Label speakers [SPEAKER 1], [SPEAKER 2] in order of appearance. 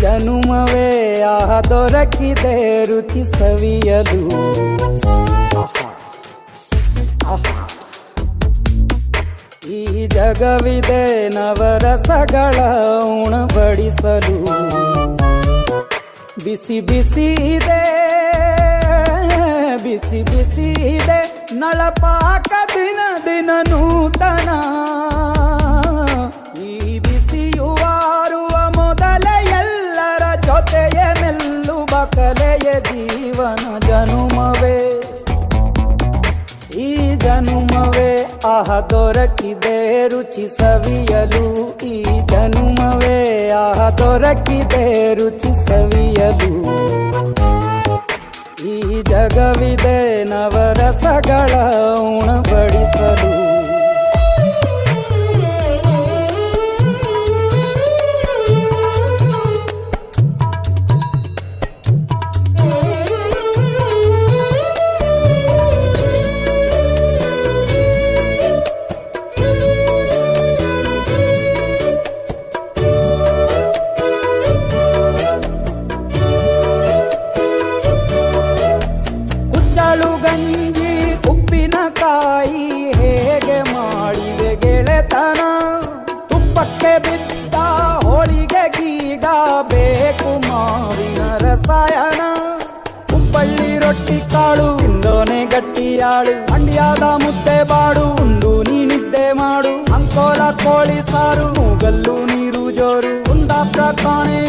[SPEAKER 1] ಜನುಮವೇ ಆಹ ದೊರಕಿದೆ ರುಚಿ ಸವಿಯಲು. ಈ ಜಗವಿದೆ ನವರಸಗಳ ಉಣಬಡಿಸಲು. ಬಿಸಿ ಬಿಸಿ ಇದೆ, ಬಿಸಿ ಬಿಸಿ ಇದೆ ನಳಪಾಕ ದಿನ ದಿನ ನೂತನ. ಈ ಬಿಸಿಯುವಾರುವ ಮೊದಲೇ ಎಲ್ಲರ ಜೊತೆಯ ಮೆಲ್ಲುವ ಕಲೆಯ ಜೀವನ ಜನುಮವೇ. ಈ ಜನುಮವೇ ಆಹ ದೊರಕಿದೆ ರುಚಿ ಸವಿಯಲು. ಈ ಜನುಮವೇ ಆಹ ದೊರಕಿದೆ ರುಚಿ ಸವಿಯಲು. ಈ ಜಗವಿದೆ ನವರಸಗಳ ಉಣಬಡಿಸಲು. ಗಂಜಿ ಉಪ್ಪಿನಕಾಯಿ ಹೇಗೆ ಮಾಡಿವೆ ಗೆಳೆತನ. ತುಪ್ಪಕ್ಕೆ ಬಿದ್ದ ಹೋಳಿಗೆ ಗೀಗ ಬೇಕು ಮಾವಿನ ರಸಾಯನ. ಹುಬ್ಬಳ್ಳಿ ರೊಟ್ಟಿ ಕಾಳು ಇಂದೋನೆ ಗಟ್ಟಿಯಾಳು. ಮಂಡ್ಯದ ಮುದ್ದೆ ಬಾಡು ಉಂಡು ನೀನಿದ್ದೆ ಮಾಡು. ಅಂಕೋಲ ಕೋಳಿ ಸಾರು ಮೂಗಲ್ಲು ನೀರು ಜೋರು. ಕುಂದಾಪುರ ಕಾಣೆ